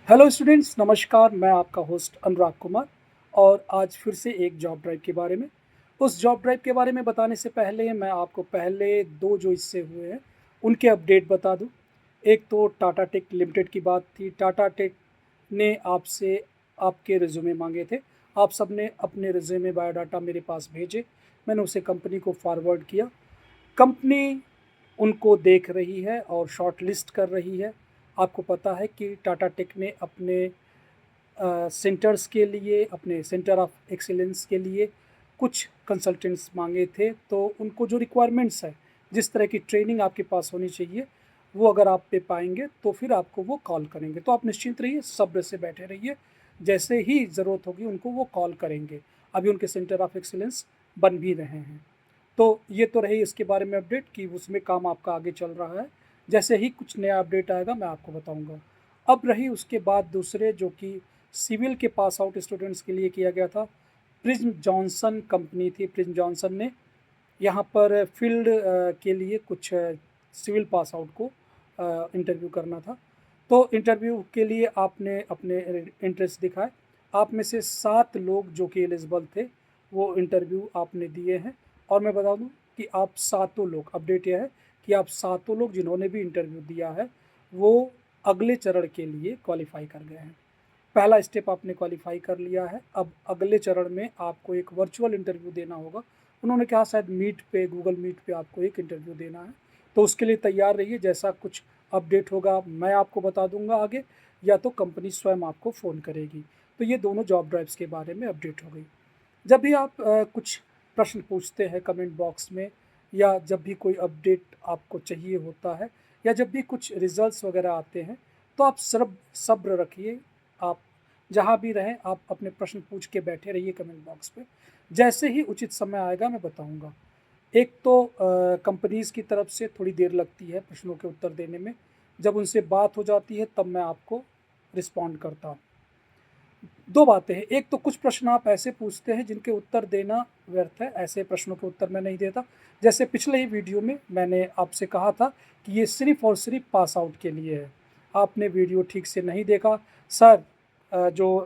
Hello students, नमस्कार। मैं आपका होस्ट अनुराग कुमार और आज फिर से एक जॉब ड्राइव के बारे में उस जॉब ड्राइव के बारे में बताने से पहले मैं आपको पहले दो जो इससे हुए हैं उनके अपडेट बता दूं। एक तो टाटा टेक लिमिटेड की बात थी। टाटा टेक ने आपसे आपके रिज्यूमे मांगे थे। आप सबने अपने रिज्यूमे बायोडाटा मेरे पास भेजे। मैंने उसे कंपनी को फॉरवर्ड किया। कंपनी उनको देख रही है और शॉर्ट लिस्ट कर रही है। आपको पता है कि टाटा टेक ने अपने सेंटर्स के लिए, अपने सेंटर ऑफ एक्सीलेंस के लिए कुछ कंसल्टेंट्स मांगे थे। तो उनको जो रिक्वायरमेंट्स है, जिस तरह की ट्रेनिंग आपके पास होनी चाहिए, वो अगर आप पे पाएंगे तो फिर आपको वो कॉल करेंगे। तो आप निश्चिंत रहिए, सब्र से बैठे रहिए। जैसे ही ज़रूरत होगी उनको वो कॉल करेंगे। अभी उनके सेंटर ऑफ एक्सीलेंस बन भी रहे हैं। तो ये तो रही इसके बारे में अपडेट कि उसमें काम आपका आगे चल रहा है। जैसे ही कुछ नया अपडेट आएगा मैं आपको बताऊंगा। अब रही उसके बाद दूसरे, जो कि सिविल के पास आउट स्टूडेंट्स के लिए किया गया था। प्रिज्म जॉनसन कंपनी थी। प्रिज्म जॉनसन ने यहाँ पर फील्ड के लिए कुछ सिविल पास आउट को इंटरव्यू करना था। तो इंटरव्यू के लिए आपने अपने इंटरेस्ट दिखाए। आप में से 7 लोग जो कि एलिजिबल थे, वो इंटरव्यू आपने दिए हैं। और मैं बता दूं कि आप सातों लोग, अपडेट यह है कि आप सातों लोग जिन्होंने भी इंटरव्यू दिया है वो अगले चरण के लिए क्वालिफाई कर गए हैं। पहला स्टेप आपने क्वालिफाई कर लिया है। अब अगले चरण में आपको एक वर्चुअल इंटरव्यू देना होगा। उन्होंने कहा शायद मीट पे, गूगल मीट पे आपको एक इंटरव्यू देना है। तो उसके लिए तैयार रहिए। जैसा कुछ अपडेट होगा मैं आपको बता दूंगा आगे, या तो कंपनी स्वयं आपको फ़ोन करेगी। तो ये दोनों जॉब ड्राइव्स के बारे में अपडेट हो गई। जब भी आप कुछ प्रश्न पूछते हैं कमेंट बॉक्स में, या जब भी कोई अपडेट आपको चाहिए होता है, या जब भी कुछ रिजल्ट्स वगैरह आते हैं, तो आप सब्र रखिए। आप जहाँ भी रहें, आप अपने प्रश्न पूछ के बैठे रहिए कमेंट बॉक्स पे। जैसे ही उचित समय आएगा मैं बताऊंगा। एक तो कंपनीज़ की तरफ से थोड़ी देर लगती है प्रश्नों के उत्तर देने में। जब उनसे बात हो जाती है तब मैं आपको रिस्पॉन्ड करता हूँ। दो बातें हैं। एक तो कुछ प्रश्न आप ऐसे पूछते हैं जिनके उत्तर देना व्यर्थ है। ऐसे प्रश्नों के उत्तर मैं नहीं देता। जैसे पिछले ही वीडियो में मैंने आपसे कहा था कि ये सिर्फ़ और सिर्फ पास आउट के लिए है। आपने वीडियो ठीक से नहीं देखा। सर, जो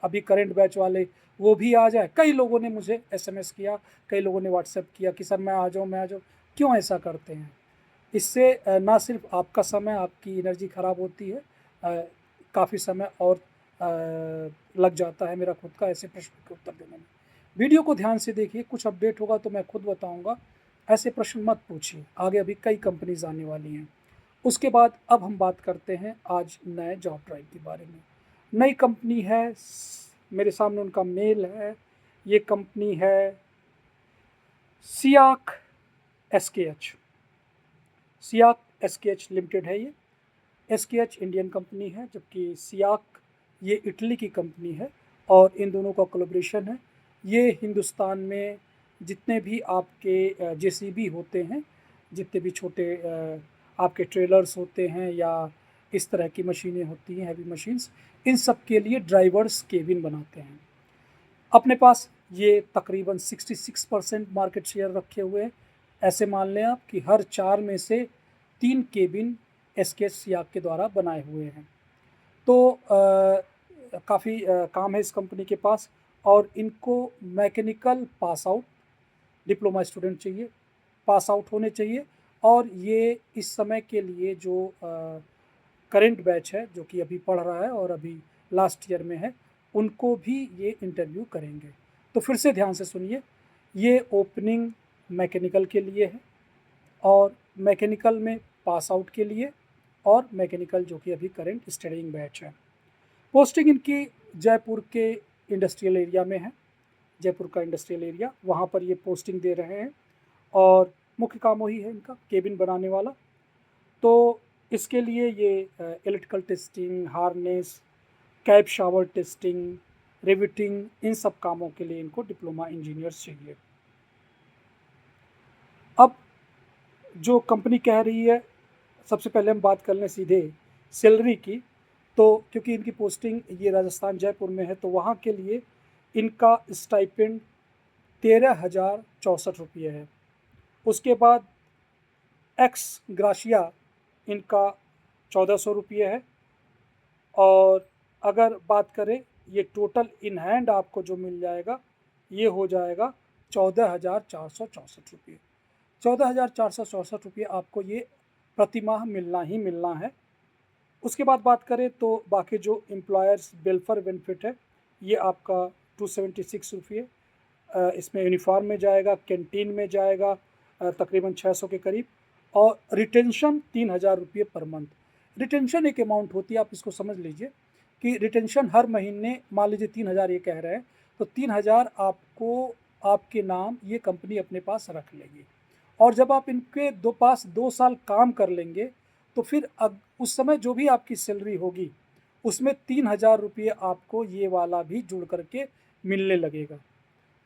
अभी करंट बैच वाले वो भी आ जाए। कई लोगों ने मुझे एसएमएस किया, कई लोगों ने व्हाट्सएप किया कि सर मैं आ जाऊँ, मैं आ जाऊँ। क्यों ऐसा करते हैं? इससे ना सिर्फ आपका समय, आपकी एनर्जी ख़राब होती है, काफ़ी समय और लग जाता है मेरा खुद का ऐसे प्रश्न के उत्तर देने में। वीडियो को ध्यान से देखिए। कुछ अपडेट होगा तो मैं खुद बताऊंगा। ऐसे प्रश्न मत पूछिए। आगे अभी कई कंपनीज आने वाली हैं। उसके बाद अब हम बात करते हैं आज नए जॉब ड्राइव के बारे में। नई कंपनी है, मेरे सामने उनका मेल है। ये कंपनी है सियाक एसकेएच। सियाक एसकेएच लिमिटेड है ये। एसकेएच इंडियन कंपनी है, जबकि सियाक ये इटली की कंपनी है। और इन दोनों का कोलैबोरेशन है। ये हिंदुस्तान में जितने भी आपके जेसीबी होते हैं, जितने भी छोटे आपके ट्रेलर्स होते हैं, या इस तरह की मशीनें होती हैं, हैवी मशीन्स, इन सब के लिए ड्राइवर्स केबिन बनाते हैं। अपने पास ये तकरीबन 66% मार्केट शेयर रखे हुए हैं। ऐसे मान लें आप कि हर 4 में से 3 केबिन एसके सियाक के द्वारा बनाए हुए हैं। तो काफ़ी काम है इस कंपनी के पास। और इनको mechanical pass out diploma student चाहिए, पास आउट होने चाहिए। और ये इस समय के लिए जो करंट बैच है, जो कि अभी पढ़ रहा है और अभी लास्ट ईयर में है, उनको भी ये इंटरव्यू करेंगे। तो फिर से ध्यान से सुनिए। ये ओपनिंग मैकेनिकल के लिए है, और मैकेनिकल में पास आउट के लिए, और मैकेनिकल जो कि अभी करंट स्टडिंग बैच है। पोस्टिंग इनकी जयपुर के इंडस्ट्रियल एरिया में है। जयपुर का इंडस्ट्रियल एरिया, वहाँ पर ये पोस्टिंग दे रहे हैं। और मुख्य काम वही है इनका, केबिन बनाने वाला। तो इसके लिए ये electrical testing, harness, cab shower testing, riveting, इन सब कामों के लिए इनको डिप्लोमा इंजीनियर्स चाहिए। अब जो कंपनी कह रही है, सबसे पहले हम बात कर लें सीधे सैलरी की। तो क्योंकि इनकी पोस्टिंग ये राजस्थान जयपुर में है, तो वहाँ के लिए इनका स्टाइपेंड 13,064 रुपये है। उसके बाद एक्स ग्राशिया इनका 1,400 रुपये है। और अगर बात करें, ये टोटल इन हैंड आपको जो मिल जाएगा ये हो जाएगा 14,464 रुपये। 14,464 रुपये आपको ये प्रति माह मिलना ही मिलना है। उसके बाद बात करें तो बाकी जो एम्प्लॉयर्स वेलफेयर बेनिफिट है ये आपका 276 रुपये, इसमें यूनिफॉर्म में जाएगा, कैंटीन में जाएगा तकरीबन 600 के करीब, और रिटेंशन 3,000 रुपये पर मंथ। रिटेंशन एक अमाउंट होती है, आप इसको समझ लीजिए कि रिटेंशन हर महीने, मान लीजिए 3,000 ये कह रहे हैं, तो 3,000 आपको आपके नाम ये कंपनी अपने पास रख लेगी। और जब आप इनके पास 2 साल काम कर लेंगे तो फिर उस समय जो भी आपकी सैलरी होगी उसमें 3,000 रुपये आपको ये वाला भी जुड़ करके मिलने लगेगा।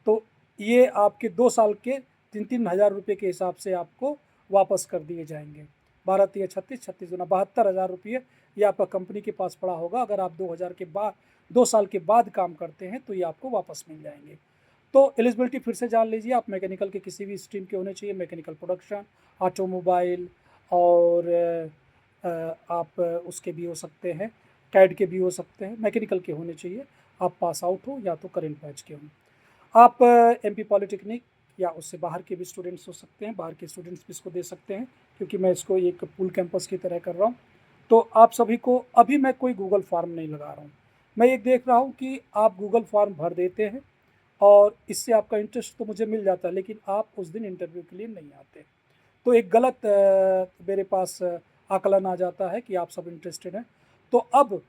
तो ये आपके 2 साल के 3,000 रुपये के हिसाब से आपको वापस कर दिए जाएंगे। 12 36 36 गुना 72,000 रुपये ये आपका कंपनी के पास पड़ा होगा। अगर आप 2000 के बाद 2 साल के बाद काम करते हैं तो ये आपको वापस मिल जाएंगे। तो एलिजिबिलिटी फिर से जान लीजिए, आप मैकेनिकल के किसी भी स्ट्रीम के होने चाहिए, मैकेनिकल प्रोडक्शन, ऑटोमोबाइल, और आप उसके भी हो सकते हैं, कैड के भी हो सकते हैं, मैकेनिकल के होने चाहिए। आप पास आउट हो या तो करेंट बैच के हों। आप एमपी पॉलिटेक्निक या उससे बाहर के भी स्टूडेंट्स हो सकते हैं, बाहर के स्टूडेंट्स भी इसको दे सकते हैं, क्योंकि मैं इसको एक पूल कैंपस की तरह कर रहा हूँ। तो आप सभी को अभी मैं कोई गूगल फॉर्म नहीं लगा रहा हूँ, मैं ये देख रहा हूँ कि आप गूगल फॉर्म भर देते हैं और इससे आपका इंटरेस्ट तो मुझे मिल जाता है, लेकिन आप उस दिन इंटरव्यू के लिए नहीं आते। तो एक गलत मेरे पास आकलन आ जाता है कि आप सब इंटरेस्टेड हैं। तो अब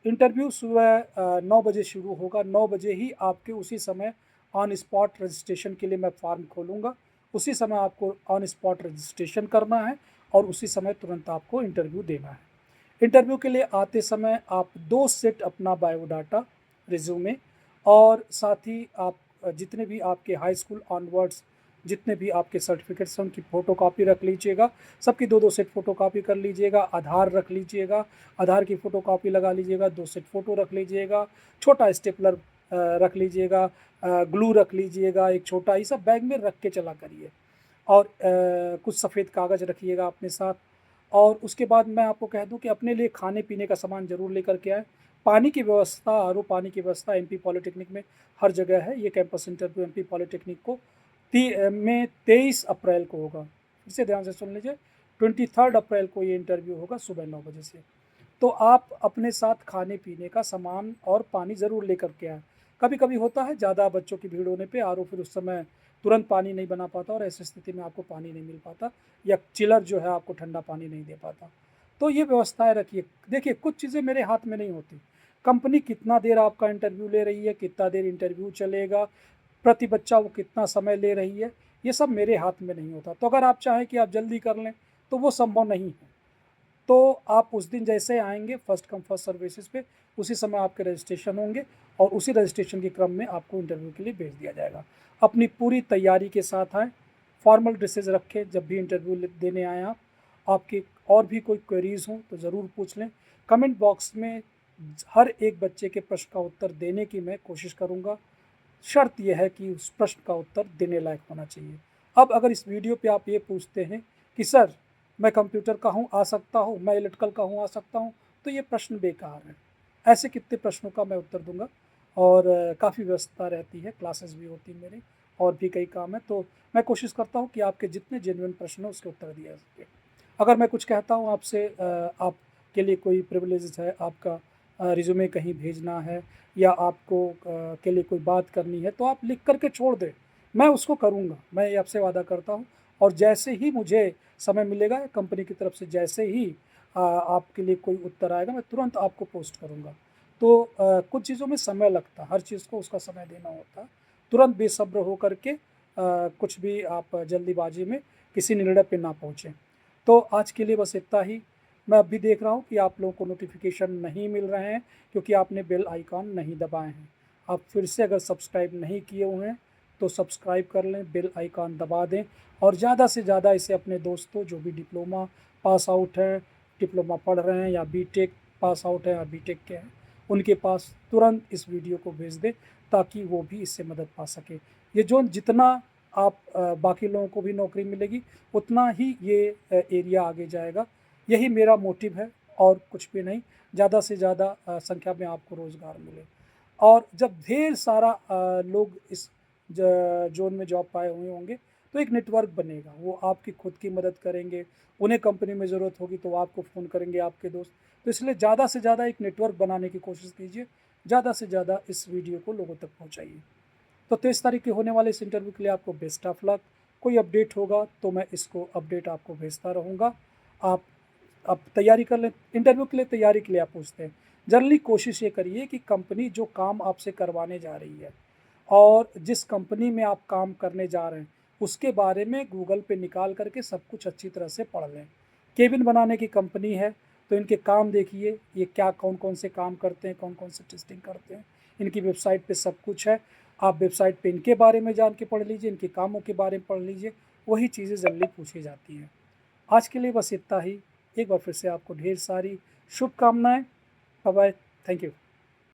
इंटरव्यू सुबह 9 बजे शुरू होगा। 9 बजे ही आपके उसी समय ऑन स्पॉट रजिस्ट्रेशन के लिए मैं फॉर्म खोलूँगा। उसी समय आपको ऑन स्पॉट रजिस्ट्रेशन करना है और उसी समय तुरंत आपको इंटरव्यू देना है। इंटरव्यू के लिए आते समय आप 2 सेट अपना बायोडाटा, रिज्यूमे, और साथ ही आप जितने भी आपके हाई स्कूल ऑनवर्ड्स जितने भी आपके सर्टिफिकेट्स हैं उनकी फ़ोटोकॉपी रख लीजिएगा। सबकी 2-2 सेट फ़ोटोकॉपी कर लीजिएगा। आधार रख लीजिएगा, आधार की फ़ोटोकॉपी लगा लीजिएगा। 2 सेट फ़ोटो रख लीजिएगा। छोटा स्टेपलर रख लीजिएगा, ग्लू रख लीजिएगा एक छोटा, ये सब बैग में रख के चला करिए। और कुछ सफ़ेद कागज़ रखिएगा अपने साथ। और उसके बाद मैं आपको कह दूं कि अपने लिए खाने पीने का सामान ज़रूर लेकर के आएँ। पानी की व्यवस्था, आरओ पानी की व्यवस्था एमपी पॉलिटेक्निक में हर जगह है। ये कैंपस इंटरव्यू एमपी पॉलिटेक्निक को 23 अप्रैल को होगा। फिर से ध्यान से सुन लीजिए, 23 अप्रैल को ये इंटरव्यू होगा सुबह 9 बजे से। तो आप अपने साथ खाने पीने का सामान और पानी ज़रूर लेकर के आएँ। कभी कभी होता है ज़्यादा बच्चों की भीड़ होने पे आरओ फिर उस समय तुरंत पानी नहीं बना पाता और ऐसी स्थिति में आपको पानी नहीं मिल पाता, या चिलर जो है आपको ठंडा पानी नहीं दे पाता। तो ये व्यवस्थाएं रखिए। देखिए, कुछ चीज़ें मेरे हाथ में नहीं होती। कंपनी कितना देर आपका इंटरव्यू ले रही है, कितना देर इंटरव्यू चलेगा, प्रति बच्चा वो कितना समय ले रही है, ये सब मेरे हाथ में नहीं होता। तो अगर आप चाहें कि आप जल्दी कर लें तो वो संभव नहीं है। तो आप उस दिन जैसे आएंगे first come first serve basis पे, उसी समय आपके रजिस्ट्रेशन होंगे और उसी रजिस्ट्रेशन के क्रम में आपको इंटरव्यू के लिए भेज दिया जाएगा। अपनी पूरी तैयारी के साथ आएँ, फॉर्मल ड्रेसेस रखें जब भी इंटरव्यू देने आएँ आप। आपके और भी कोई क्वेरीज़ हों तो ज़रूर पूछ लें। कमेंट बॉक्स में हर एक बच्चे के प्रश्न का उत्तर देने की मैं कोशिश करूँगा। शर्त यह है कि उस प्रश्न का उत्तर देने लायक होना चाहिए। अब अगर इस वीडियो पे आप ये पूछते हैं कि सर मैं कंप्यूटर का हूँ, आ सकता हूँ, मैं इलेक्ट्रिकल का हूँ, आ सकता हूँ, तो ये प्रश्न बेकार है। ऐसे कितने प्रश्नों का मैं उत्तर दूंगा। और काफ़ी व्यस्तता रहती है, क्लासेस भी होती हैं मेरी, और भी कई काम है। तो मैं कोशिश करता हूँ कि आपके जितने जेन्युइन प्रश्न हैं उसके उत्तर दिया सके। अगर मैं कुछ कहता हूँ आपसे, आपके लिए कोई प्रिविलेज है, आपका रिज्यूमे कहीं भेजना है या आपको के लिए कोई बात करनी है, तो आप लिख करके छोड़ दें, मैं उसको करूँगा। मैं ये आपसे वादा करता हूँ। और जैसे ही मुझे समय मिलेगा कंपनी की तरफ से, जैसे ही आपके लिए कोई उत्तर आएगा, मैं तुरंत आपको पोस्ट करूँगा। तो कुछ चीज़ों में समय लगता है, हर चीज़ को उसका समय देना होता है। तुरंत बेसब्र हो करके कुछ भी आप जल्दीबाजी में किसी निर्णय पे ना पहुँचें। तो आज के लिए बस इतना ही। मैं अभी देख रहा हूँ कि आप लोगों को नोटिफिकेशन नहीं मिल रहे हैं क्योंकि आपने बेल आइकॉन नहीं दबाए हैं। आप फिर से अगर सब्सक्राइब नहीं किए हुए हैं तो सब्सक्राइब कर लें, बेल आइकॉन दबा दें, और ज़्यादा से ज़्यादा इसे अपने दोस्तों जो भी डिप्लोमा पास आउट हैं, डिप्लोमा पढ़ रहे हैं, या बीटेक पास आउट हैं या बीटेक के हैं, उनके पास तुरंत इस वीडियो को भेज दें ताकि वो भी इससे मदद पा सके। ये जो जितना आप बाकी लोगों को भी नौकरी मिलेगी उतना ही ये एरिया आगे जाएगा। यही मेरा मोटिव है और कुछ भी नहीं, ज़्यादा से ज़्यादा संख्या में आपको रोज़गार मिले। और जब ढेर सारा लोग इस ज़ोन में जॉब पाए हुए होंगे, तो एक नेटवर्क बनेगा, वो आपकी खुद की मदद करेंगे, उन्हें कंपनी में ज़रूरत होगी तो आपको फ़ोन करेंगे आपके दोस्त। तो इसलिए ज़्यादा से ज़्यादा एक नेटवर्क बनाने की कोशिश कीजिए, ज़्यादा से ज़्यादा इस वीडियो को लोगों तक पहुँचाइए। तो 23 तारीख के होने वाले इस इंटरव्यू के लिए आपको बेस्ट ऑफ लक। कोई अपडेट होगा तो मैं इसको अपडेट आपको भेजता रहूँगा। आप आप तैयारी कर लें, इंटरव्यू के लिए तैयारी के लिए आप पूछते हैं। जनरली कोशिश ये करिए कि कंपनी जो काम आपसे करवाने जा रही है और जिस कंपनी में आप काम करने जा रहे हैं, उसके बारे में गूगल पे निकाल करके सब कुछ अच्छी तरह से पढ़ लें। केबिन बनाने की कंपनी है, तो इनके काम देखिए, ये क्या कौन-कौन से काम करते हैं, कौन-कौन से टेस्टिंग करते हैं। इनकी वेबसाइट पे सब कुछ है। आप वेबसाइट पे इनके बारे में जान के पढ़ लीजिए, इनके कामों के बारे में पढ़ लीजिए, वही चीज़ें जनरली पूछी जाती हैं। आज के लिए बस इतना ही। एक बार फिर से आपको ढेर सारी शुभकामनाएँ। Bye bye. Thank you.